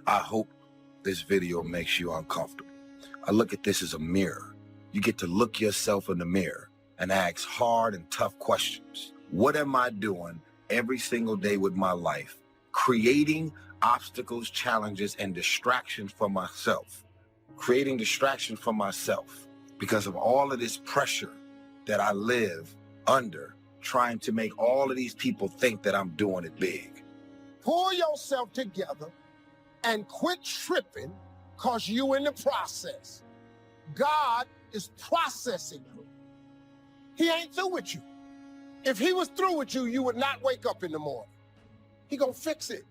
I hope this video makes you uncomfortable. I look at this as a mirror. You get to look yourself in the mirror and ask hard and tough questions. What am I doing every single day with my life, creating obstacles, challenges, and distractions for myself? Creating distraction for myself because of all of this pressure that I live under, trying to make all of these people think that I'm doing it big. Pull yourself together and quit tripping because you in the process. God is processing you. He ain't through with you. If he was through with you, you would not wake up in the morning. He gonna fix it.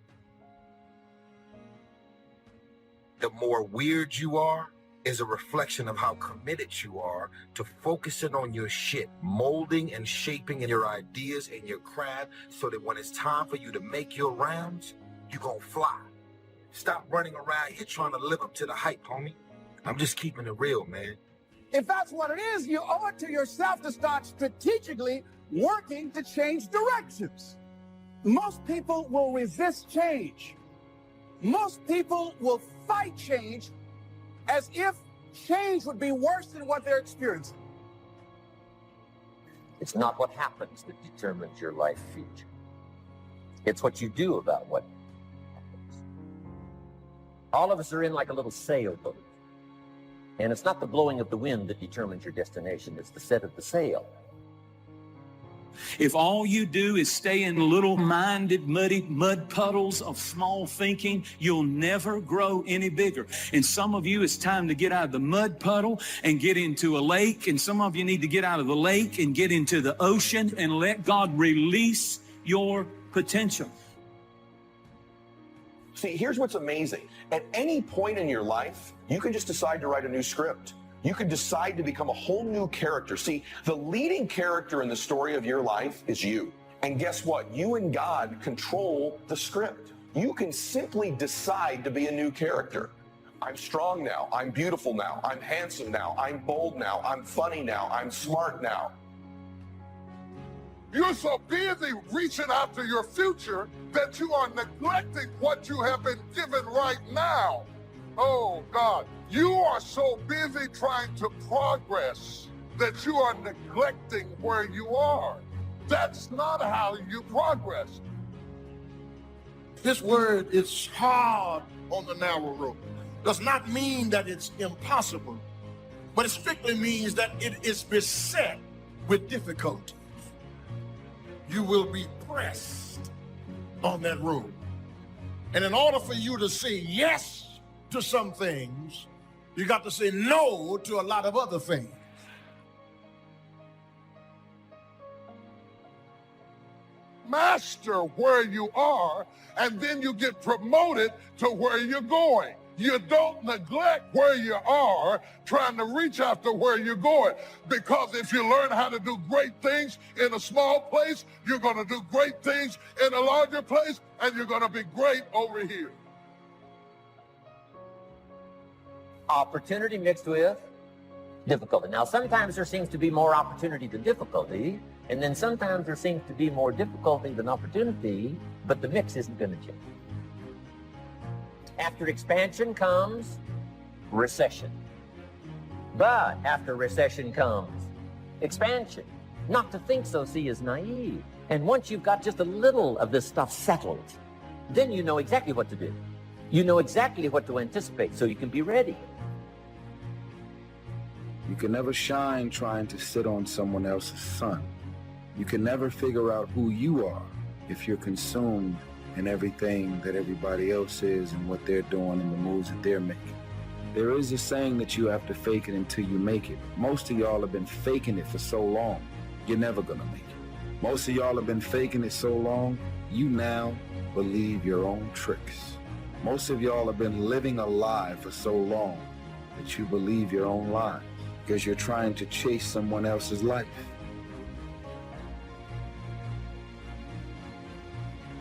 The more weird you are is a reflection of how committed you are to focusing on your shit, molding and shaping your ideas and your craft so that when it's time for you to make your rounds, you gonna fly. Stop running around here trying to live up to the hype, homie. I'm just keeping it real, man. If that's what it is, you owe it to yourself to start strategically working to change directions. Most people will resist change. Most people will fight change as if change would be worse than what they're experiencing. It's not what happens that determines your life future. It's what you do about what happens. All of us are in like a little sailboat. And it's not the blowing of the wind that determines your destination, it's the set of the sail. If all you do is stay in little-minded, mud puddles of small thinking, you'll never grow any bigger. And some of you, it's time to get out of the mud puddle and get into a lake. And some of you need to get out of the lake and get into the ocean and let God release your potential. See, here's what's amazing. At any point in your life, you can just decide to write a new script. You can decide to become a whole new character. See, the leading character in the story of your life is you. And guess what? You and God control the script. You can simply decide to be a new character. I'm strong now. I'm beautiful now. I'm handsome now. I'm bold now. I'm funny now. I'm smart now. You're so busy reaching after your future that you are neglecting what you have been given right now. Oh, God, you are so busy trying to progress that you are neglecting where you are. That's not how you progress. This word is hard on the narrow road. Does not mean that it's impossible, but it strictly means that it is beset with difficulties. You will be pressed on that road. And in order for you to say yes to some things, you got to say no to a lot of other things. Master where you are, and then you get promoted to where you're going. You don't neglect where you are, trying to reach after where you're going. Because if you learn how to do great things in a small place, you're going to do great things in a larger place, and you're going to be great over here. Opportunity mixed with difficulty. Now, sometimes there seems to be more opportunity than difficulty, and then sometimes there seems to be more difficulty than opportunity, but the mix isn't going to change. After expansion comes recession. But after recession comes expansion. Not to think so, see, is naive. And once you've got just a little of this stuff settled, then you know exactly what to do. You know exactly what to anticipate, so you can be ready. You can never shine trying to sit on someone else's sun. You can never figure out who you are if you're consumed in everything that everybody else is and what they're doing and the moves that they're making. There is a saying that you have to fake it until you make it. Most of y'all have been faking it for so long, you're never gonna make it. Most of y'all have been faking it so long, you now believe your own tricks. Most of y'all have been living a lie for so long that you believe your own lies because you're trying to chase someone else's life.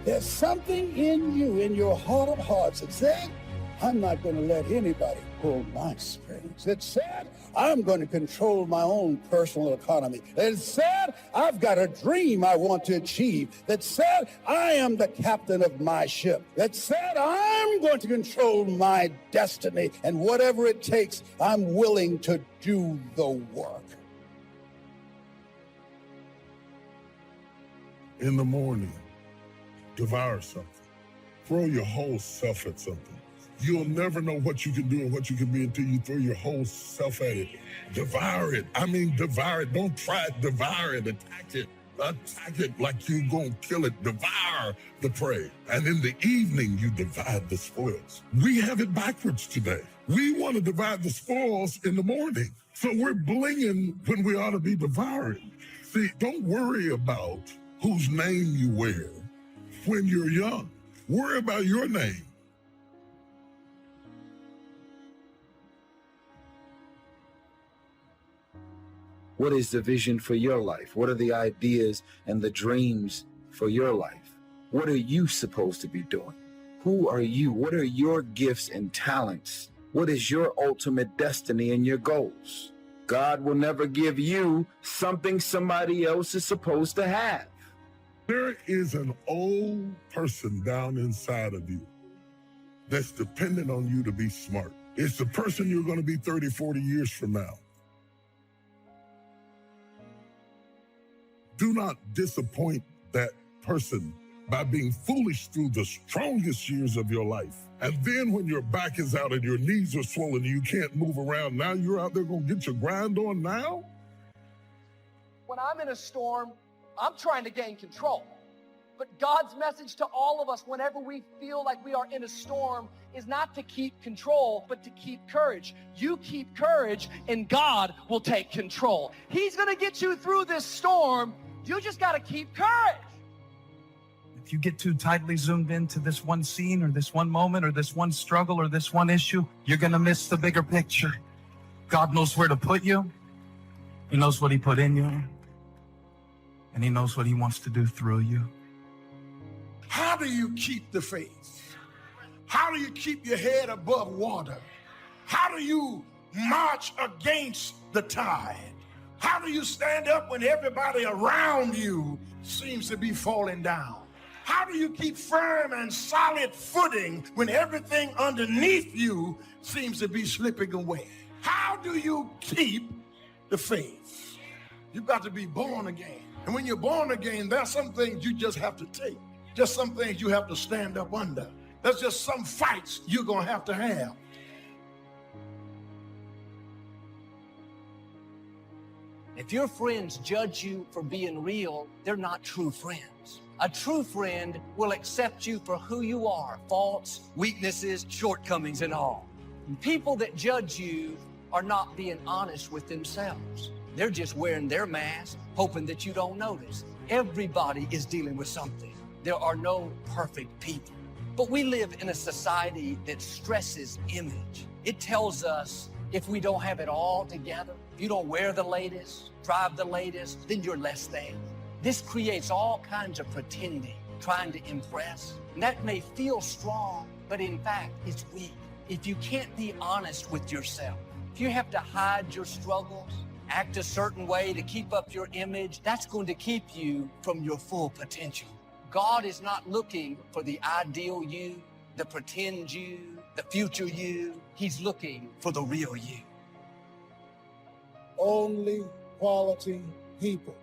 There's something in you, in your heart of hearts, that said, I'm not going to let anybody pull my strings. That said, I'm going to control my own personal economy. That said, I've got a dream I want to achieve. That said, I am the captain of my ship. That said, I'm I'm going to control my destiny, and whatever it takes, I'm willing to do the work. In the morning, devour something. Throw your whole self at something. You'll never know what you can do and what you can be until you throw your whole self at it. Devour it. I mean, devour it. Don't try it. Devour it. Attack it. Attack it like you're going to kill it. Devour the prey. And in the evening, you divide the spoils. We have it backwards today. We want to divide the spoils in the morning. So we're blinging when we ought to be devouring. See, don't worry about whose name you wear when you're young. Worry about your name. What is the vision for your life? What are the ideas and the dreams for your life? What are you supposed to be doing? Who are you? What are your gifts and talents? What is your ultimate destiny and your goals? God will never give you something somebody else is supposed to have. There is an old person down inside of you that's dependent on you to be smart. It's the person you're going to be 30, 40 years from now. Do not disappoint that person by being foolish through the strongest years of your life. And then when your back is out and your knees are swollen and you can't move around, now you're out there going to get your grind on now? When I'm in a storm, I'm trying to gain control. But God's message to all of us whenever we feel like we are in a storm is not to keep control, but to keep courage. You keep courage and God will take control. He's going to get you through this storm. You just got to keep courage. If you get too tightly zoomed into this one scene or this one moment or this one struggle or this one issue, you're going to miss the bigger picture. God knows where to put you. He knows what he put in you. And he knows what he wants to do through you. How do you keep the faith? How do you keep your head above water? How do you march against the tide? How do you stand up when everybody around you seems to be falling down? How do you keep firm and solid footing when everything underneath you seems to be slipping away? How do you keep the faith? You've got to be born again. And when you're born again, there's some things you just have to take. Just some things you have to stand up under. There's just some fights you're going to have. If your friends judge you for being real, they're not true friends. A true friend will accept you for who you are, faults, weaknesses, shortcomings, and all. And people that judge you are not being honest with themselves. They're just wearing their mask, hoping that you don't notice. Everybody is dealing with something. There are no perfect people. But we live in a society that stresses image. It tells us if we don't have it all together, if you don't wear the latest, drive the latest, then you're less than. This creates all kinds of pretending, trying to impress. And that may feel strong, but in fact, it's weak. If you can't be honest with yourself, if you have to hide your struggles, act a certain way to keep up your image, that's going to keep you from your full potential. God is not looking for the ideal you, the pretend you, the future you. He's looking for the real you. Only quality people.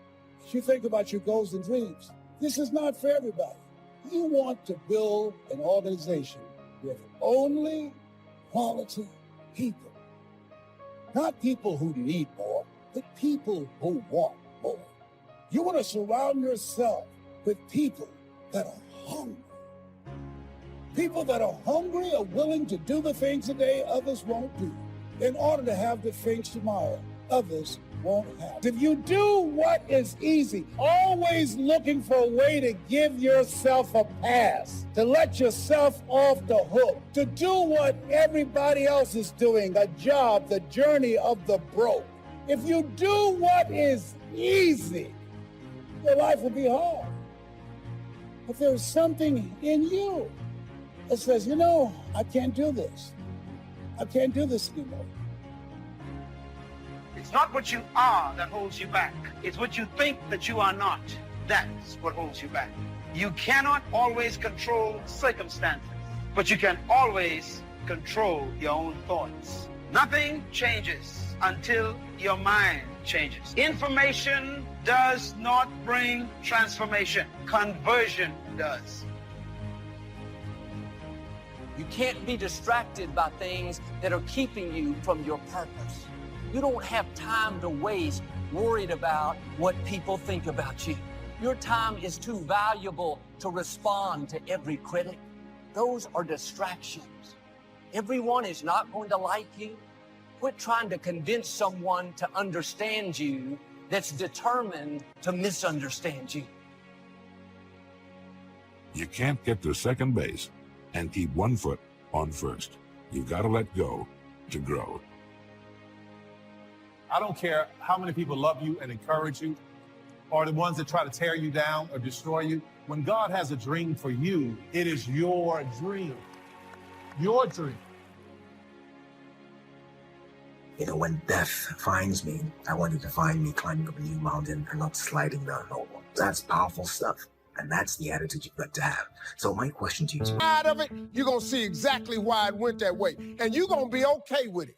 If you think about your goals and dreams, this is not for everybody. You want to build an organization with only quality people. Not people who need more, but people who want more. You want to surround yourself with people that are hungry. People that are hungry are willing to do the things today others won't do in order to have the things tomorrow others won't have. If you do what is easy, always looking for a way to give yourself a pass, to let yourself off the hook, to do what everybody else is doing, a job, the journey of the broke. If you do what is easy, your life will be hard. But there's something in you that says, you know, I can't do this. I can't do this anymore. It's not what you are that holds you back. It's what you think that you are not. That's what holds you back. You cannot always control circumstances. but you can always control your own thoughts. Nothing changes until your mind changes. Information does not bring transformation. Conversion does. You can't be distracted by things that are keeping you from your purpose. You don't have time to waste worried about what people think about you. Your time is too valuable to respond to every critic. Those are distractions. Everyone is not going to like you. Quit trying to convince someone to understand you that's determined to misunderstand you. You can't get to second base and keep one foot on first. You've got to let go to grow. I don't care how many people love you and encourage you, or the ones that try to tear you down or destroy you. When God has a dream for you, it is your dream. Your dream. You know, when death finds me, I want it to find me climbing up a new mountain and not sliding down an old one. That's powerful stuff. And that's the attitude you've got to have. So my question to you is, Out of it, you're going to see exactly why it went that way. And you're going to be okay with it.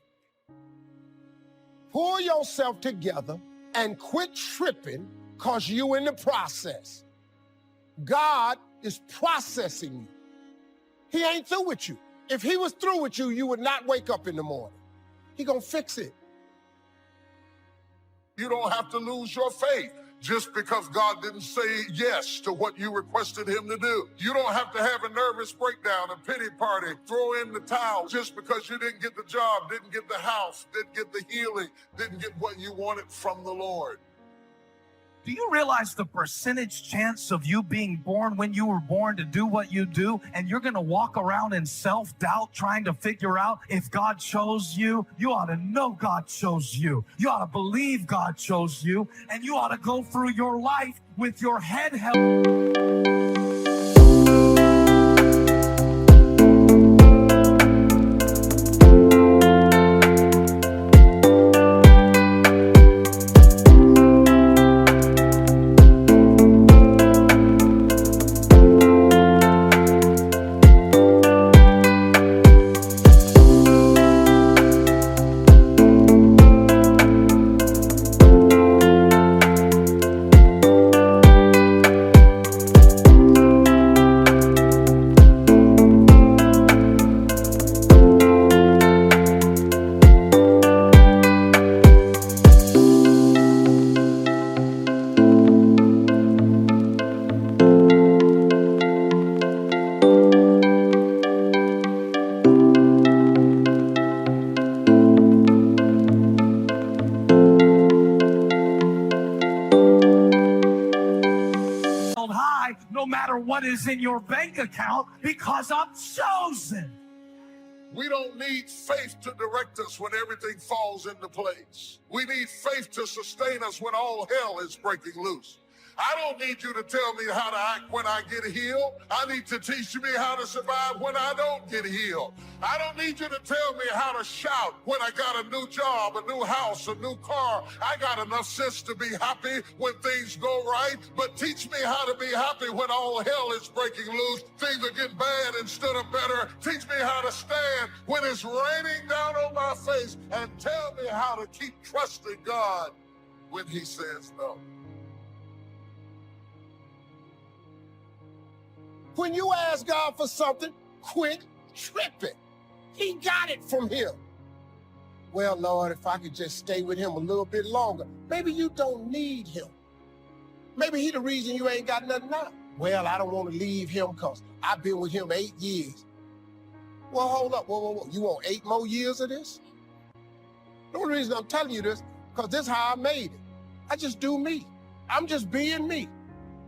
Pull yourself together and quit tripping because you in the process. God is processing you. He ain't through with you. If he was through with you, you would not wake up in the morning. He gonna fix it. You don't have to lose your faith just because God didn't say yes to what you requested him to do. You don't have to have a nervous breakdown, a pity party, throw in the towel just because you didn't get the job, didn't get the house, didn't get the healing, didn't get what you wanted from the Lord. Do you realize the percentage chance of you being born when you were born to do what you do, and you're going to walk around in self-doubt trying to figure out if God chose you? You ought to know God chose you. You ought to believe God chose you, and you ought to go through your life with your head held. No matter what is in your bank account, because I'm chosen. We don't need faith to direct us when everything falls into place. We need faith to sustain us when all hell is breaking loose. I don't need you to tell me how to act when I get healed. I need to teach me how to survive when I don't get healed. I don't need you to tell me how to shout when I got a new job, a new house, a new car. I got enough sense to be happy when things go right, but teach me how to be happy when all hell is breaking loose. Things are getting bad instead of better. Teach me how to stand when it's raining down on my face, and tell me how to keep trusting God when he says no. When you ask God for something, quit tripping. He got it from him. Well, Lord, if I could just stay with him a little bit longer. Maybe you don't need him. Maybe he the reason you ain't got nothing now. Well, I don't want to leave him because I've been with him 8 years. Well, hold up. Whoa. You want 8 more years of this? The only reason I'm telling you this, because this is how I made it. I just do me. I'm just being me.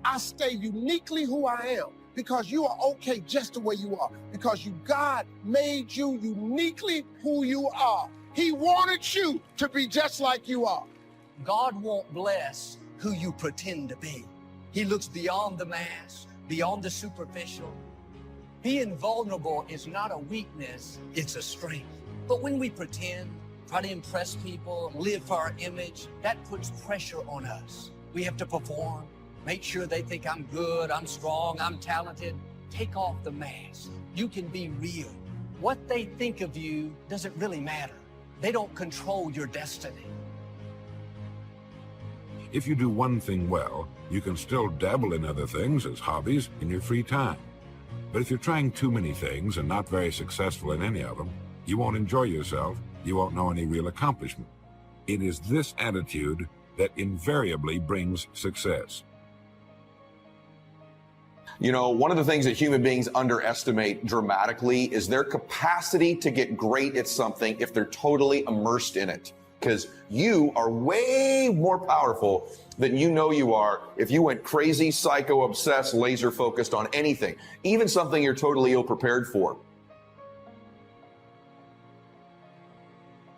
I stay uniquely who I am. Because you are okay just the way you are. Because God made you uniquely who you are. He wanted you to be just like you are. God won't bless who you pretend to be. He looks beyond the mask, beyond the superficial. Being vulnerable is not a weakness, it's a strength. But when we pretend, try to impress people, live for our image, that puts pressure on us. We have to perform. Make sure they think I'm good, I'm strong, I'm talented. take off the mask. You can be real. What they think of you doesn't really matter. They don't control your destiny. If you do one thing well, you can still dabble in other things as hobbies in your free time. But if you're trying too many things and not very successful in any of them, you won't enjoy yourself, you won't know any real accomplishment. It is this attitude that invariably brings success. You know, one of the things that human beings underestimate dramatically is their capacity to get great at something if they're totally immersed in it. Because you are way more powerful than you know you are if you went crazy, psycho, obsessed, laser focused on anything, even something you're totally ill-prepared for.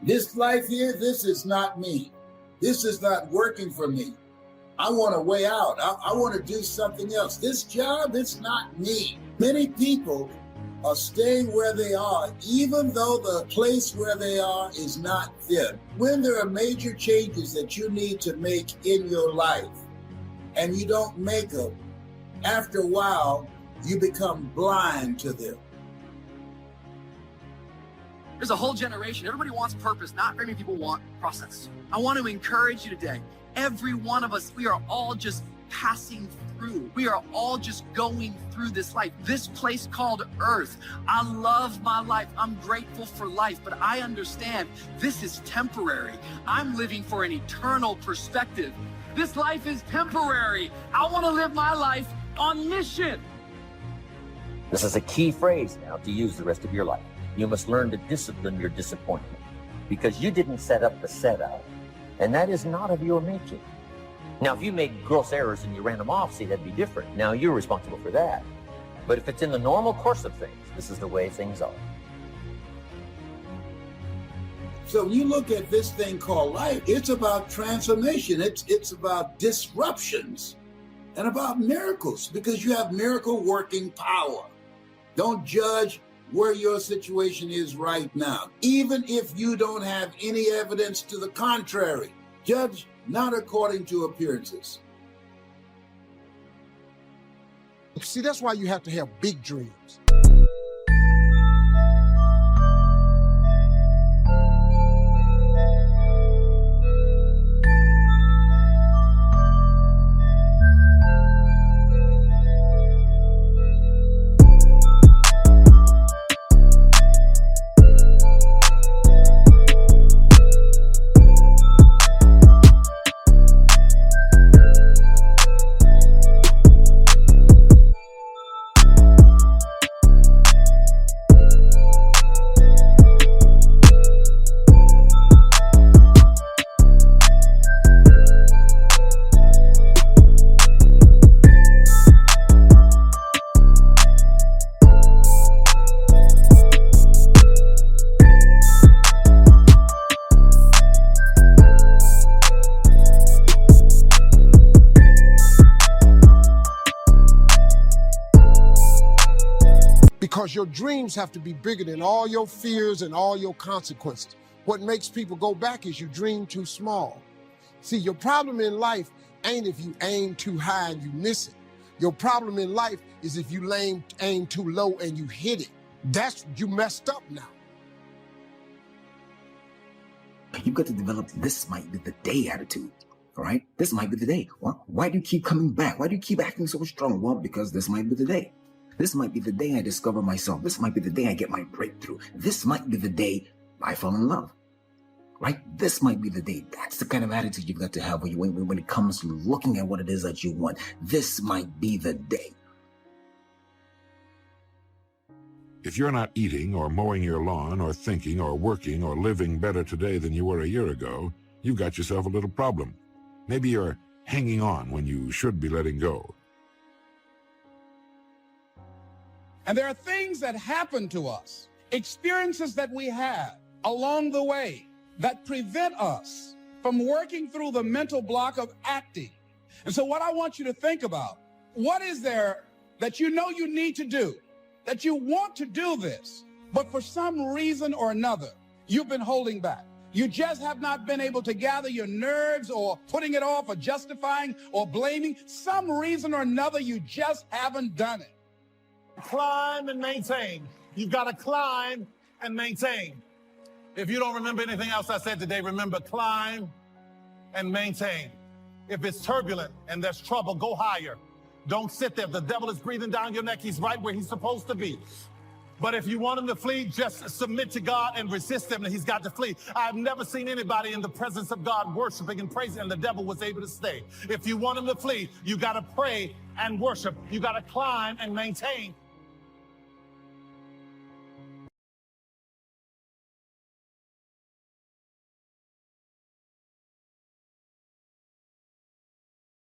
This life here, this is not me. This is not working for me. I want a way out. I want to do something else. This job, it's not me. Many people are staying where they are, even though the place where they are is not them. When there are major changes that you need to make in your life and you don't make them, after a while, you become blind to them. There's a whole generation. Everybody wants purpose. Not very many people want process. I want to encourage you today. Every one of us, we are all just passing through. We are all just going through this life, this place called Earth. I love my life. I'm grateful for life, but I understand this is temporary. I'm living for an eternal perspective. This life is temporary. I want to live my life on mission. This is a key phrase now to use the rest of your life. You must learn to discipline your disappointment because you didn't set up the setup, and that is not of your making. Now, if you made gross errors and you ran them off, see, that'd be different. Now, you're responsible for that. But if it's in the normal course of things, this is the way things are. So when you look at this thing called life, it's about transformation. It's about disruptions and about miracles because you have miracle working power. Don't judge where your situation is right now, even if you don't have any evidence to the contrary. Judge not according to appearances. See, that's why you have to have big dreams. Because your dreams have to be bigger than all your fears and all your consequences. What makes people go back is you dream too small. See, your problem in life ain't if you aim too high and you miss it. Your problem in life is if you aim too low and you hit it. That's, you messed up now. You've got to develop this might be the day attitude. All right? This might be the day. Well, why do you keep coming back? Why do you keep acting so strong? Well, because this might be the day. This might be the day I discover myself. This might be the day I get my breakthrough. This might be the day I fall in love. Right? This might be the day. That's the kind of attitude you've got to have when it comes to looking at what it is that you want. This might be the day. If you're not eating or mowing your lawn or thinking or working or living better today than you were a year ago, you've got yourself a little problem. Maybe you're hanging on when you should be letting go. And there are things that happen to us, experiences that we have along the way that prevent us from working through the mental block of acting. And so what I want you to think about, what is there that you know you need to do, that you want to do this, but for some reason or another, you've been holding back. You just have not been able to gather your nerves or putting it off or justifying or blaming. Some reason or another, you just haven't done it. Climb and maintain. You've got to climb and maintain. If you don't remember anything else I said today, remember climb and maintain. If it's turbulent and there's trouble, go higher. Don't sit there. If the devil is breathing down your neck, he's right where he's supposed to be. But if you want him to flee, just submit to God and resist him, and he's got to flee. I've never seen anybody in the presence of God worshiping and praising, and the devil was able to stay. If you want him to flee, you got to pray and worship. You got to climb and maintain.